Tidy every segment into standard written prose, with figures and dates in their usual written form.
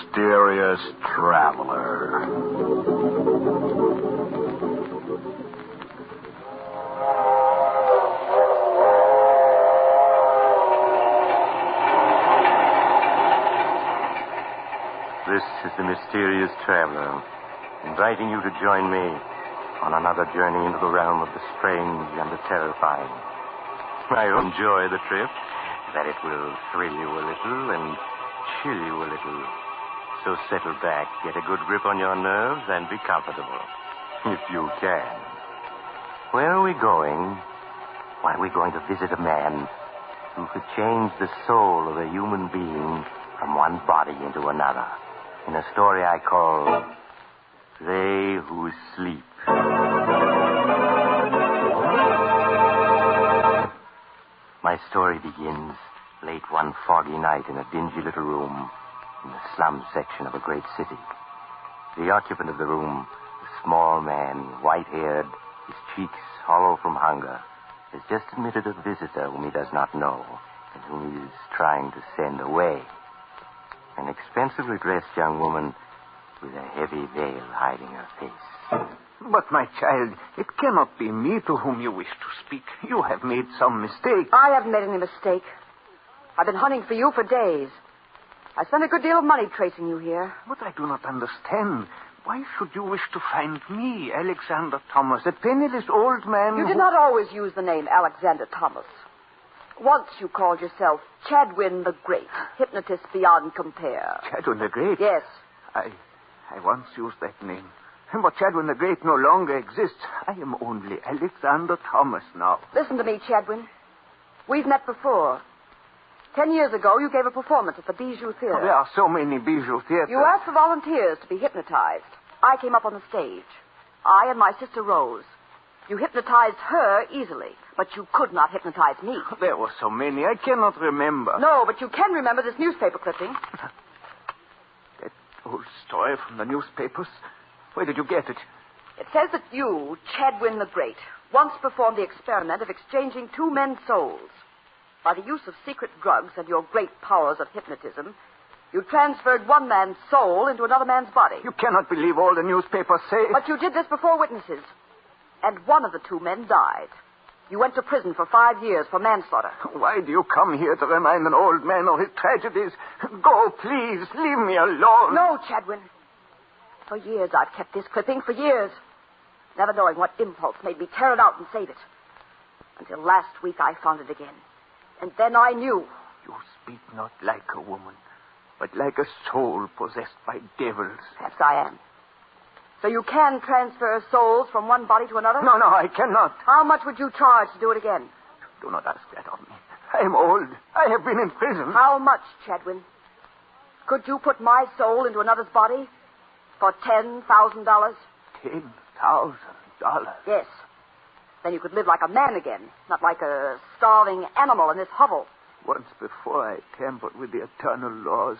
mysterious traveler. This is the mysterious traveler, inviting you to join me on another journey into the realm of the strange and the terrifying. I enjoy the trip, that it will thrill you a little and chill you a little. So settle back, get a good grip on your nerves, and be comfortable, if you can. Where are we going? Why, we're going to visit a man who could change the soul of a human being from one body into another, in a story I call They Who Sleep. My story begins late one foggy night in a dingy little room in the slum section of a great city. The occupant of the room, a small man, white-haired, his cheeks hollow from hunger, has just admitted a visitor whom he does not know and whom he is trying to send away. An expensively dressed young woman with a heavy veil hiding her face. But, my child, it cannot be me to whom you wish to speak. You have made some mistake. I haven't made any mistake. I've been hunting for you for days. I spent a good deal of money tracing you here. But I do not understand. Why should you wish to find me, Alexander Thomas, a penniless old man You did not always use the name Alexander Thomas. Once you called yourself Chadwin the Great, hypnotist beyond compare. Chadwin the Great? Yes. I once used that name. But Chadwin the Great no longer exists. I am only Alexander Thomas now. Listen to me, Chadwin. We've met before. 10 years ago, you gave a performance at the Bijou Theater. There are so many Bijou theaters. You asked for volunteers to be hypnotized. I came up on the stage. I and my sister Rose. You hypnotized her easily, but you could not hypnotize me. There were so many, I cannot remember. No, but you can remember this newspaper clipping. That old story from the newspapers? Where did you get it? It says that you, Chadwin the Great, once performed the experiment of exchanging two men's souls. By the use of secret drugs and your great powers of hypnotism, you transferred one man's soul into another man's body. You cannot believe all the newspapers say. But you did this before witnesses. And one of the two men died. You went to prison for 5 years for manslaughter. Why do you come here to remind an old man of his tragedies? Go, please. Leave me alone. No, Chadwin. For years I've kept this clipping, for years. Never knowing what impulse made me tear it out and save it. Until last week I found it again. And then I knew. You speak not like a woman, but like a soul possessed by devils. Perhaps I am. So you can transfer souls from one body to another? No, I cannot. How much would you charge to do it again? Do not ask that of me. I am old. I have been in prison. How much, Chadwin? Could you put my soul into another's body for $10,000? $10,000? Yes. Then you could live like a man again, not like a starving animal in this hovel. Once before I tampered with the eternal laws,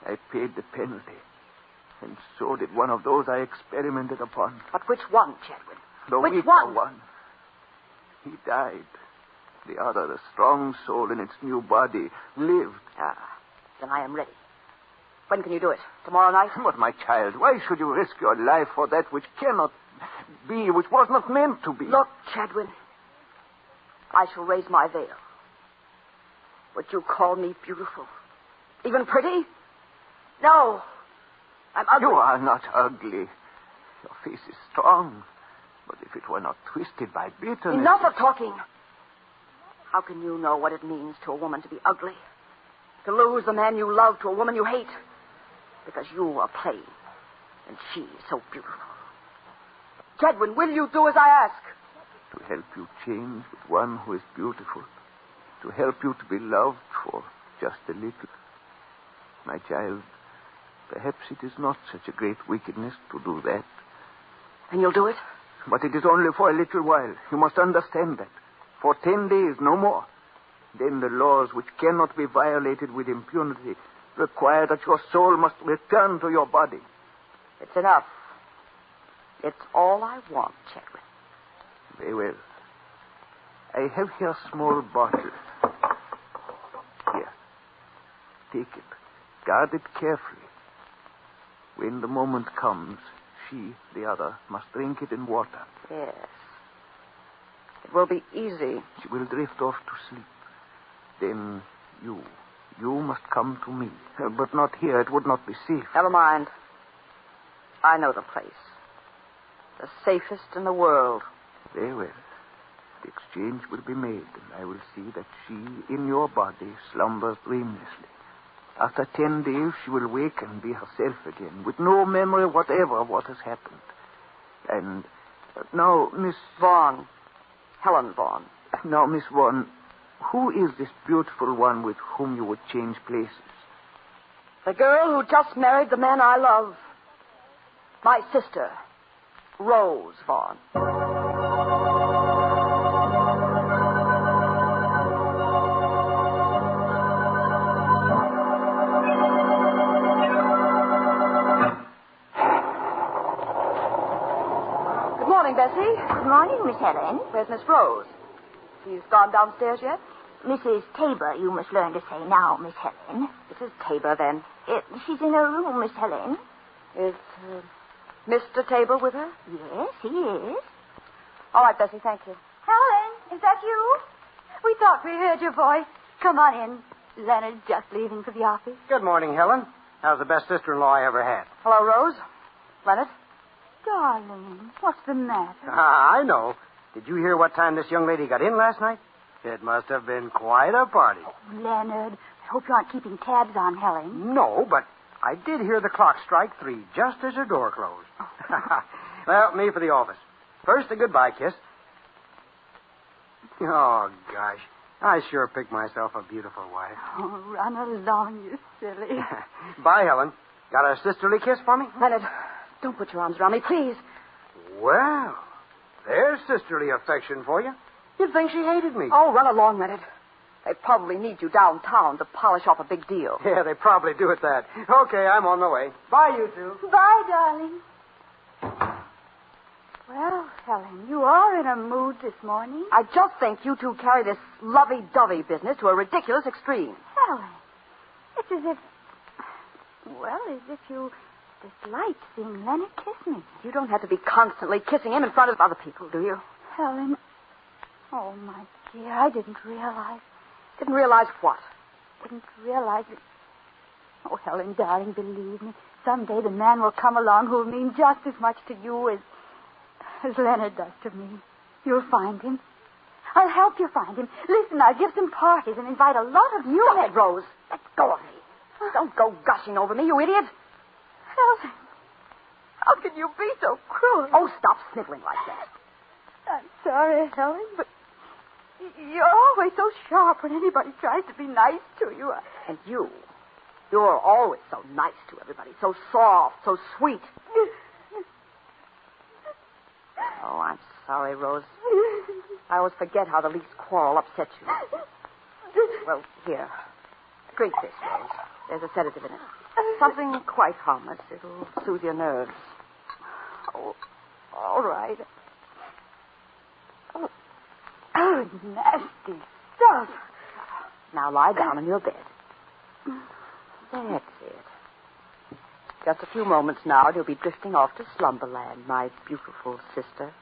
I paid the penalty. And so did one of those I experimented upon. But which one, Chadwin? The which weaker one? He died. The other, the strong soul in its new body, lived. Ah, then I am ready. When can you do it? Tomorrow night? But, my child, why should you risk your life for that which cannot be, which was not meant to be? Look, Chadwin, I shall raise my veil. Would you call me beautiful? Even pretty? No. I'm ugly. You are not ugly. Your face is strong. But if it were not twisted by bitterness... Enough of talking. How can you know what it means to a woman to be ugly? To lose the man you love to a woman you hate? Because you are plain, and she is so beautiful. Chadwin, will you do as I ask? To help you change with one who is beautiful. To help you to be loved for just a little. My child, perhaps it is not such a great wickedness to do that. And you'll do it? But it is only for a little while. You must understand that. For 10 days, no more. Then the laws which cannot be violated with impunity require that your soul must return to your body. It's enough. It's all I want, Chadwin. Very well. I have here a small bottle. Here. Take it. Guard it carefully. When the moment comes, she, the other, must drink it in water. Yes. It will be easy. She will drift off to sleep. Then you must come to me. But not here. It would not be safe. Never mind. I know the place. The safest in the world. Very well. The exchange will be made, and I will see that she, in your body, slumbers dreamlessly. After 10 days, she will wake and be herself again, with no memory whatever of what has happened. And now, Miss... Vaughn. Helen Vaughn. Now, Miss Vaughn, who is this beautiful one with whom you would change places? The girl who just married the man I love. My sister, Rose Vaughn. Good morning, Bessie. Good morning, Miss Helen. Where's Miss Rose? She's gone downstairs yet? Mrs. Tabor, you must learn to say now, Miss Helen. Mrs. Tabor, then. She's in her room, Miss Helen. Is Mr. Tabor with her? Yes, he is. All right, Bessie, thank you. Helen, is that you? We thought we heard your voice. Come on in. Leonard's just leaving for the office. Good morning, Helen. How's the best sister-in-law I ever had? Hello, Rose. Leonard. Darling, what's the matter? I know. Did you hear what time this young lady got in last night? It must have been quite a party. Leonard, I hope you aren't keeping tabs on Helen. No, but I did hear the clock strike 3 just as her door closed. Well, me for the office. First, a goodbye kiss. Oh, gosh. I sure picked myself a beautiful wife. Oh, run along, you silly. Bye, Helen. Got a sisterly kiss for me? Leonard, don't put your arms around me, please. Well, there's sisterly affection for you. You'd think she hated me. Oh, run along, Leonard. They probably need you downtown to polish off a big deal. Yeah, they probably do at that. Okay, I'm on my way. Bye, you two. Bye, darling. Well, Helen, you are in a mood this morning. I just think you two carry this lovey-dovey business to a ridiculous extreme. Helen, it's as if... Well, as if you dislike seeing Leonard kiss me. You don't have to be constantly kissing him in front of other people, do you? Helen, oh, my dear, I didn't realize. Didn't realize what? Didn't realize it. Oh, Helen, darling, believe me. Someday the man will come along who will mean just as much to you as Leonard does to me. You'll find him. I'll help you find him. Listen, I'll give some parties and invite a lot of you. Go ahead, Rose. Let go of me. Don't go gushing over me, you idiot. Helen, how can you be so cruel? Oh, stop sniveling like that. I'm sorry, Helen, but you're always so sharp when anybody tries to be nice to you. And you're always so nice to everybody, so soft, so sweet. Oh, I'm sorry, Rose. I always forget how the least quarrel upsets you. Well, here. Drink this, Rose. There's a sedative in it. Something quite harmless. It'll soothe your nerves. Oh, all right. Oh, nasty stuff. Now lie down in your bed. That's it. Just a few moments now, and you'll be drifting off to slumberland, my beautiful sister.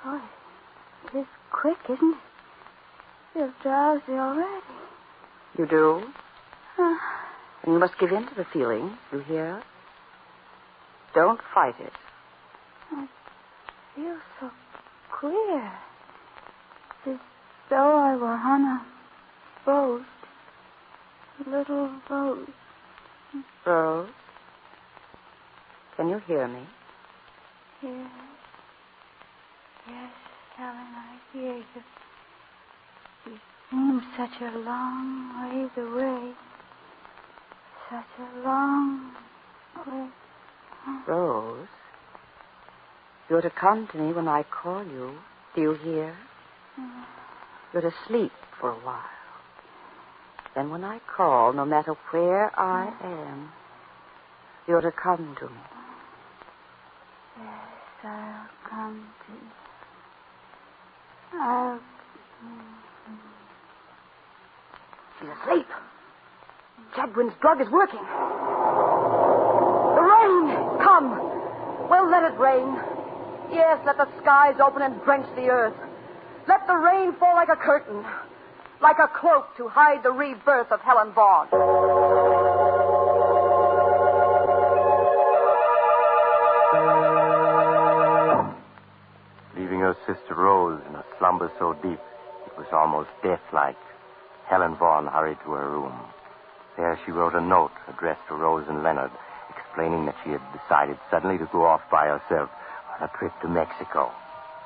Oh, it is quick, isn't it? Feel drowsy already. You do? And you must give in to the feeling, you hear? Don't fight it. I feel so queer. As though I were on a boat. A little boat. Rose? Can you hear me? Yes. Yes, Helen, I hear you. You seem such a long ways away. Such a long way. Rose, you're to come to me when I call you. Do you hear? You're to sleep for a while. Then when I call, no matter where I am, you're to come to me. Yes, I'll come to you. I'll... She's asleep. Chadwin's drug is working. The come. Well, let it rain. Yes, let the skies open and drench the earth. Let the rain fall like a curtain, like a cloak to hide the rebirth of Helen Vaughan. Leaving her sister Rose in a slumber so deep it was almost death-like, Helen Vaughan hurried to her room. There she wrote a note addressed to Rose and Leonard, explaining that she had decided suddenly to go off by herself on a trip to Mexico,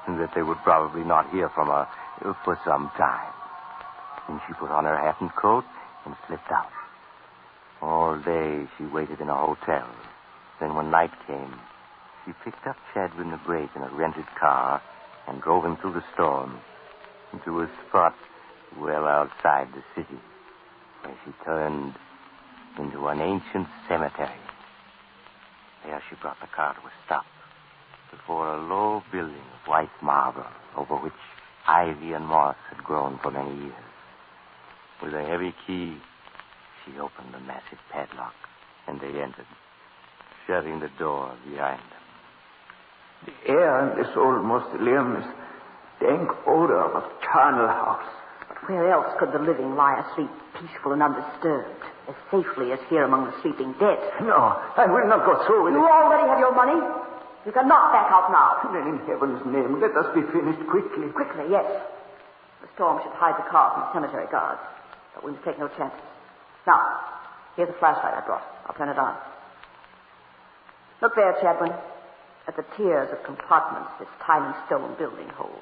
and that they would probably not hear from her for some time. Then she put on her hat and coat and slipped out. All day she waited in a hotel. Then when night came, she picked up Chadwin the Great in a rented car and drove him through the storm into a spot well outside the city, where she turned into an ancient cemetery. There she brought the car to a stop before a low building of white marble over which ivy and moss had grown for many years. With a heavy key, she opened the massive padlock, and they entered, shutting the door behind them. The air in this old mausoleum is dank odor of a charnel house. But where else could the living lie asleep, peaceful and undisturbed, as safely as here among the sleeping dead? No, I will not go through with it. You already have your money. You cannot back out now. Then in heaven's name, let us be finished quickly. Quickly, yes. The storm should hide the car from cemetery guards, but we must take no chances. Now, here's a flashlight I brought. I'll turn it on. Look there, Chadwin, at the tiers of compartments this tiny stone building holds.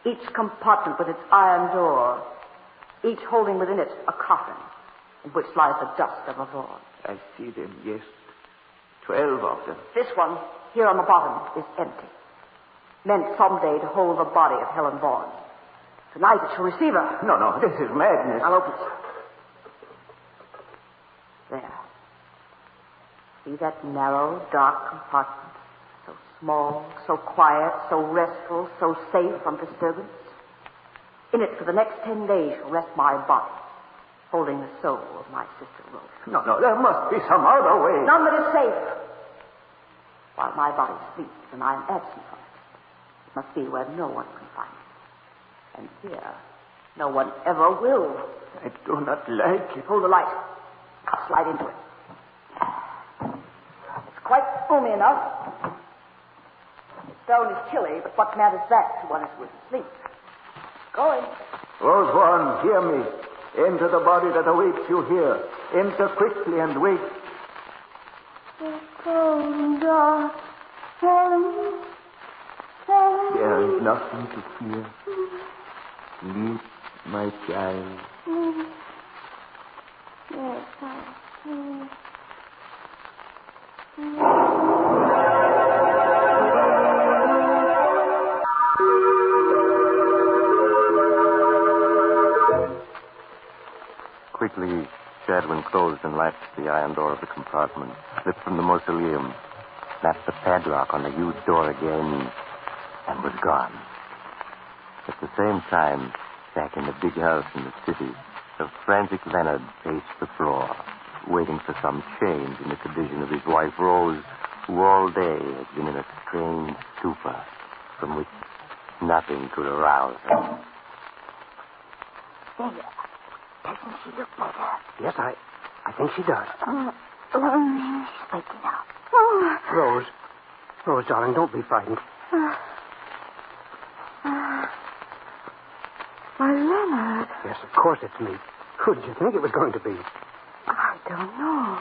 Each compartment with its iron door, each holding within it a coffin in which lies the dust of a Vaughan. I see them, yes. 12 of them. This one, here on the bottom, is empty. Meant someday to hold the body of Helen Vaughan. Tonight it shall receive her. No, this is madness. I'll open it. There. See that narrow, dark compartment? So small, so quiet, so restful, so safe from disturbance. In it for the next 10 days shall rest my body, holding the soul of my sister Rose. No, there must be some other way. None that is safe. While my body sleeps and I am absent from it, it must be where no one can find it. And here, no one ever will. I do not like it. Hold the light. I'll slide into it. It's quite roomy enough. The stone is chilly, but what matters that to one who is asleep? Going. Rose Vaughan, hear me. Enter the body that awaits you here. Enter quickly and wait. It's cold and dark. Helen. There is nothing to fear. Sleep, my child. Yes, I see. Quickly, Chadwin closed and latched the iron door of the compartment, slipped from the mausoleum, snapped the padlock on the huge door again, and was gone. At the same time, back in the big house in the city, the frantic Leonard paced the floor, waiting for some change in the condition of his wife Rose, who all day had been in a strange stupor from which nothing could arouse her. There. Doesn't she look better? Yes, I think she does. She's waking up. Rose, darling, don't be frightened. Why, Leonard. Yes, of course it's me. Who did you think it was going to be? I don't know.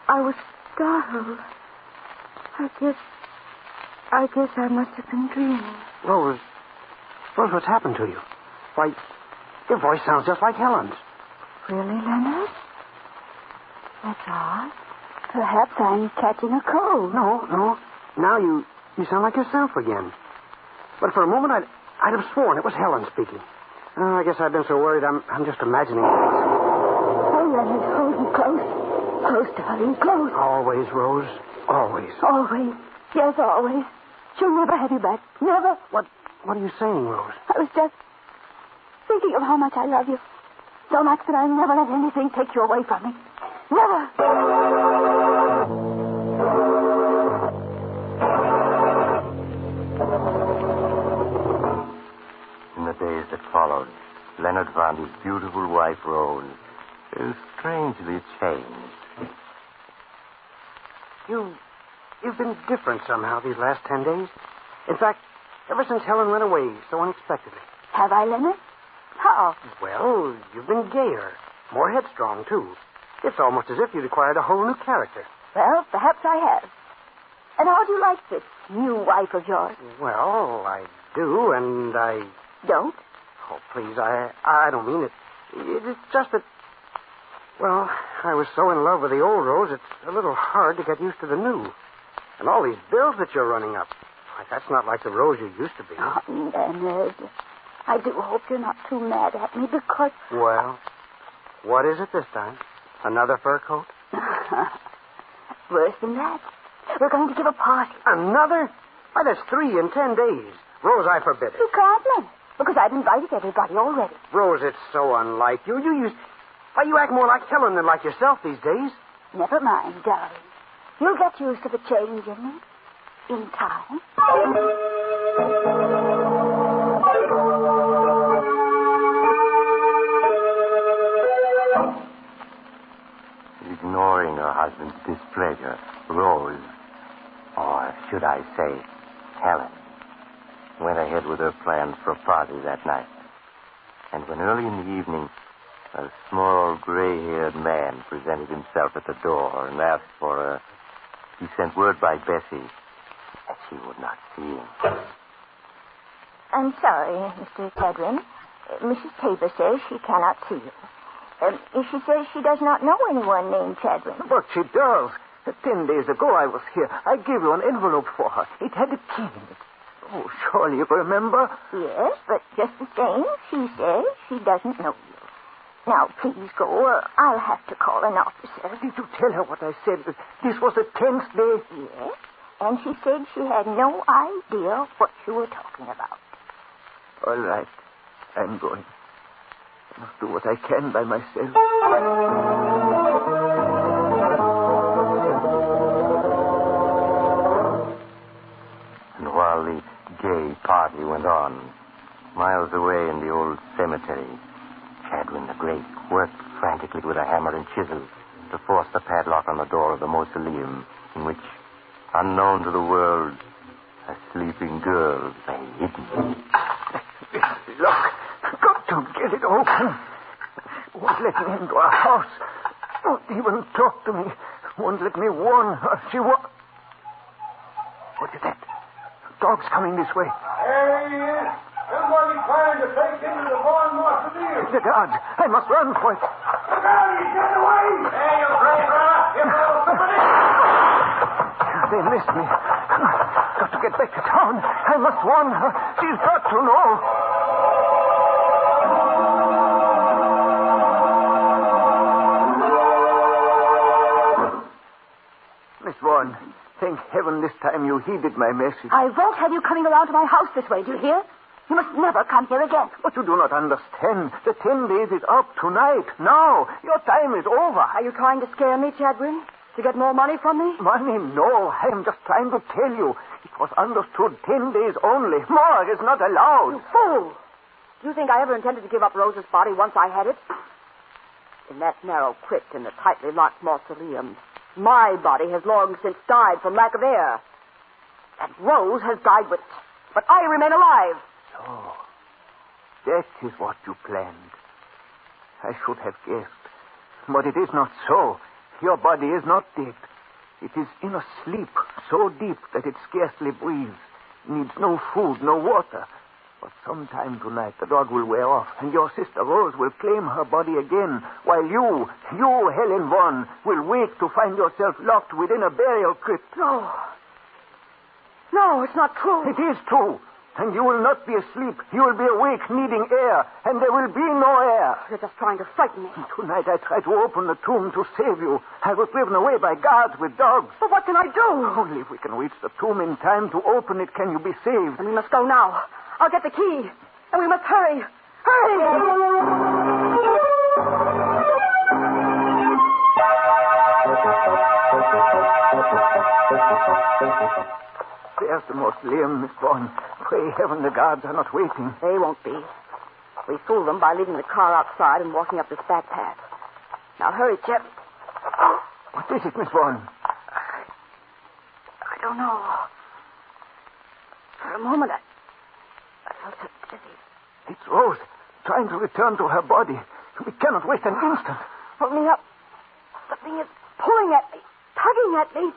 I was startled. I guess I must have been dreaming. Rose, what's happened to you? Why, your voice sounds just like Helen's. Really, Leonard? That's odd. Perhaps I'm catching a cold. No. Now you sound like yourself again. But for a moment, I'd have sworn it was Helen speaking. I guess I've been so worried I'm just imagining things. Oh, Leonard, hold me close. Close, darling, close. Always, Rose. Always. Always. Yes, always. She'll never have you back. Never. What are you saying, Rose? I was just thinking of how much I love you. So much that I'll never let anything take you away from me. Never. followed, Leonard found his beautiful wife, Rose, strangely changed. You've been different somehow these last 10 days. In fact, ever since Helen went away so unexpectedly. Have I, Leonard? How? Well, you've been gayer, more headstrong, too. It's almost as if you'd acquired a whole new character. Well, perhaps I have. And how do you like this new wife of yours? Well, I do, and I... Don't? Oh, please, I don't mean it. It's just that... Well, I was so in love with the old Rose, it's a little hard to get used to the new. And all these bills that you're running up. That's not like the Rose you used to be. Oh, Leonard, I do hope you're not too mad at me because... Well, what is it this time? Another fur coat? Worse than that. We're going to give a party. Another? Why, that's 3 in 10 days. Rose, I forbid it. You can't, Leonard, because I've invited everybody already. Rose, it's so unlike you. Why, you act more like Helen than like yourself these days. Never mind, darling. You'll get used to the change in me. In time. Ignoring her husband's displeasure, Rose, or should I say, Helen, went ahead with her plans for a party that night. And when early in the evening, a small, gray-haired man presented himself at the door and asked for her, he sent word by Bessie that she would not see him. I'm sorry, Mr. Kedwin. Mrs. Tabor says she cannot see you. She says she does not know anyone named Chadwin. But she does. 10 days ago I was here. I gave you an envelope for her. It had a key in it. Oh, surely you remember? Yes, but just the same, she says she doesn't know you. Now, please go, or I'll have to call an officer. Did you tell her what I said? This was the 10th day? Yes, and she said she had no idea what you were talking about. All right. I'm going. I must do what I can by myself. And while the gay party went on, miles away in the old cemetery, Chadwin the Great worked frantically with a hammer and chisel to force the padlock on the door of the mausoleum in which, unknown to the world, a sleeping girl lay hidden. Look, got to get it open. Won't let me into our house. Won't even talk to me. Won't let me warn her. She won't. What is that? Dog's coming this way. There he is. Somebody trying to break into the barn mausoleum. The guards. I must run for it. Look out, he's getting away. Hey, you brave brother. You little somebody. They missed me. Got to get back to town. I must warn her. She's got to know. Miss Vaughan, thank heaven this time you heeded my message. I won't have you coming around to my house this way, do you hear? You must never come here again. But you do not understand. The 10 days is up tonight. Now. Your time is over. Are you trying to scare me, Chadwin? To get more money from me? Money? No. I am just trying to tell you. It was understood 10 days only. More is not allowed. You fool! Do you think I ever intended to give up Rose's body once I had it? In that narrow crypt in the tightly locked mausoleum, my body has long since died from lack of air. And Rose has died with it. But I remain alive. So, that is what you planned. I should have guessed. But it is not so. Your body is not dead. It is in a sleep so deep that it scarcely breathes. Needs no food, no water. But sometime tonight the dog will wear off, and your sister Rose will claim her body again, while you, Helen Vaughan, will wake to find yourself locked within a burial crypt. No. No, it's not true. It is true. And you will not be asleep. You will be awake, needing air, and there will be no air. You're just trying to frighten me. Tonight I tried to open the tomb to save you. I was driven away by guards with dogs. But what can I do? Only if we can reach the tomb in time to open it can you be saved. And we must go now. I'll get the key. And we must hurry. Hurry! There's the mausoleum, Miss Vaughan. Pray heaven the guards are not waiting. They won't be. We fooled them by leaving the car outside and walking up this back path. Now hurry, Chet. What is it, Miss Vaughan? I don't know. For a moment, I felt so dizzy. It's Rose, trying to return to her body. We cannot waste an instant. Pull me up. Something is pulling at me, tugging at me.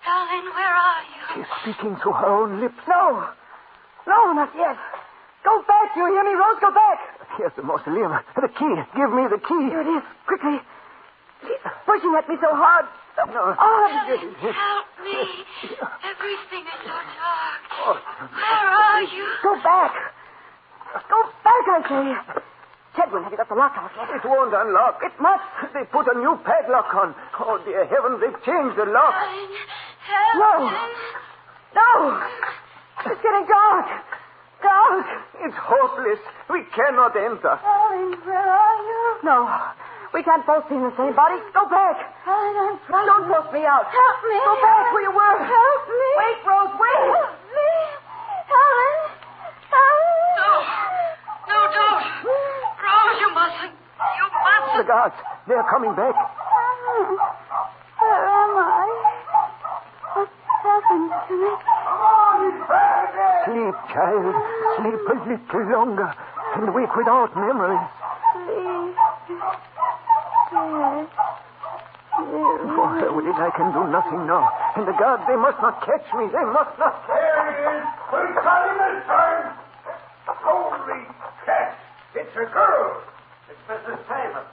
Darling, where are you? She's speaking through her own lips. No, not yet. Go back, you hear me, Rose? Go back. Here's the mausoleum. The key. Give me the key. Here it is, quickly. She's pushing at me so hard. No. Darling, help me. Everything is so dark. Where are you? Go back. Go back, I say. Chedwin, have you got the lock off yet? It won't unlock. It must. They put a new padlock on. Oh, dear heavens, they've changed the lock. Darling, help me. No. It's getting dark. Dark. It's hopeless. We cannot enter. Darling, where are you? No. We can't both be in the same body. Go back. Darling, I'm trying. Don't force me out. Help me. Go back where you were. Help me. Wait, Rose, wait. Help me. Helen. No, don't. Rose, you mustn't. You mustn't. The guards, they're coming back. Where am I? What's happened to me? Sleep, child. Sleep a little longer and wake without memories. Please. Yes. For her will I can do nothing now. And the guards, they must not catch me. They must not. There he is. We got him this time. Holy cats. It's a girl. It's Mrs. Tabor.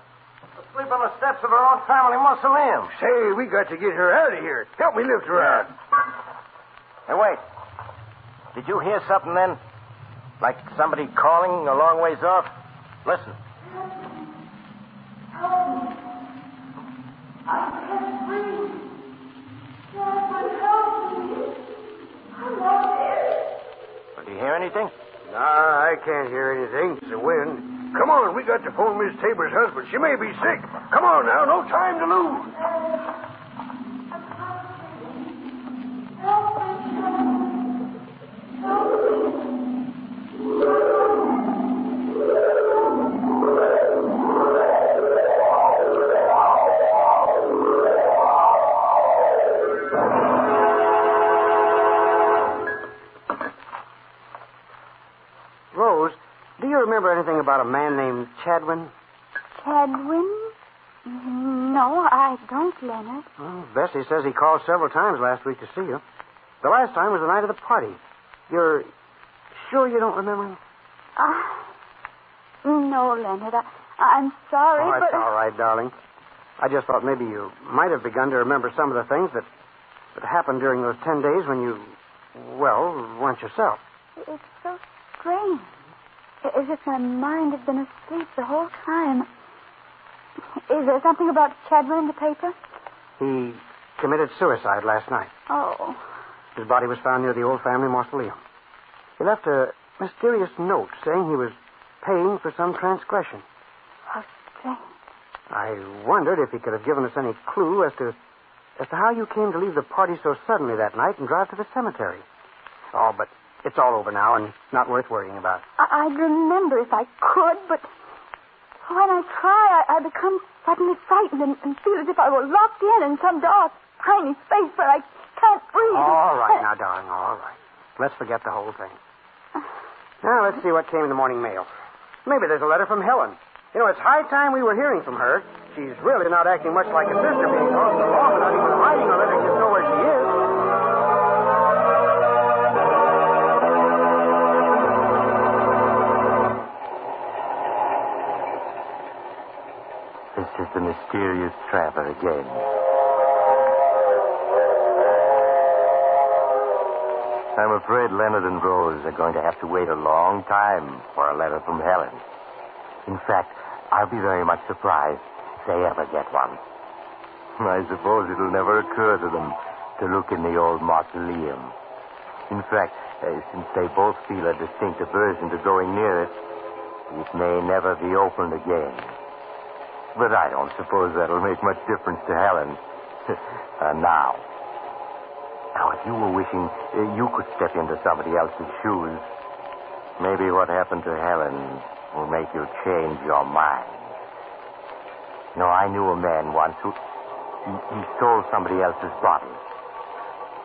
Asleep on the steps of her own family mausoleum. Say, we got to get her out of here. Help me lift her out. Hey, wait. Did you hear something then? Like somebody calling a long ways off? Listen. Do you hear anything? Nah, I can't hear anything. It's the wind. Come on, we got to phone Miss Tabor's husband. She may be sick. Come on now, no time to lose. Rose, do you remember anything about a man named Chadwin? Chadwin? No, I don't, Leonard. Well, Bessie says he called several times last week to see you. The last time was the night of the party. You're sure you don't remember him? No, Leonard. I'm sorry, Oh, but... it's all right, darling. I just thought maybe you might have begun to remember some of the things that happened during those 10 days when you, well, weren't yourself. It's so strange. As if my mind had been asleep the whole time. Is there something about Chadwin in the paper? He committed suicide last night. Oh. His body was found near the old family mausoleum. He left a mysterious note saying he was paying for some transgression. How strange. I wondered if he could have given us any clue as to how you came to leave the party so suddenly that night and drive to the cemetery. Oh, but it's all over now and not worth worrying about. I'd remember if I could, but when I try, I become suddenly frightened and feel as if I were locked in some dark, tiny space where I can't breathe. All right now, darling, all right. Let's forget the whole thing. Now, let's see what came in the morning mail. Maybe there's a letter from Helen. You know, it's high time we were hearing from her. She's really not acting much like a sister being gone so long without even writing or letting us know where she is. This is the mysterious traveler again. I'm afraid Leonard and Rose are going to have to wait a long time for a letter from Helen. In fact, I'll be very much surprised if they ever get one. I suppose it'll never occur to them to look in the old mausoleum. In fact, since they both feel a distinct aversion to going near it, it may never be opened again. But I don't suppose that'll make much difference to Helen. Now, if you were wishing you could step into somebody else's shoes, Maybe what happened to Helen will make you change your mind. No, I knew a man once who... He stole somebody else's body.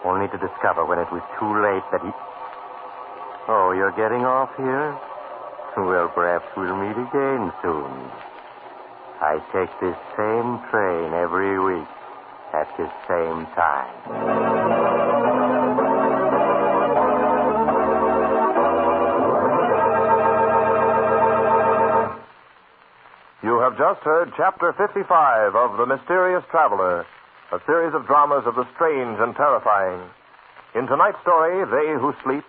Only to discover when it was too late that he... Oh, you're getting off here? Well, perhaps we'll meet again soon. I take this same train every week at this same time. You have just heard Chapter 55 of The Mysterious Traveler, a series of dramas of the strange and terrifying. In tonight's story, They Who Sleep,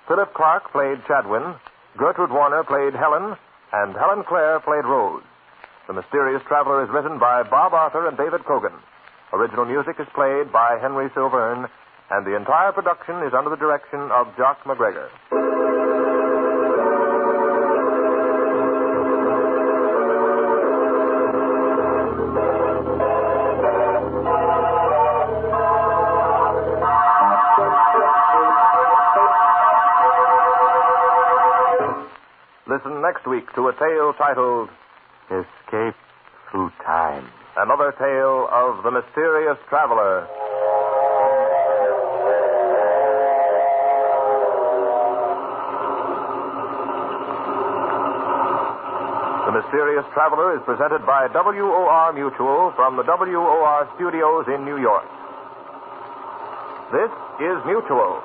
Philip Clark played Chadwin, Gertrude Warner played Helen, and Helen Clare played Rose. The Mysterious Traveler is written by Bob Arthur and David Kogan. Original music is played by Henry Silverne, and the entire production is under the direction of Jock McGregor. Listen next week to a tale titled Escape Through Time. Another Tale of the Mysterious Traveler. The Mysterious Traveler is presented by WOR Mutual from the WOR studios in New York. This is Mutual.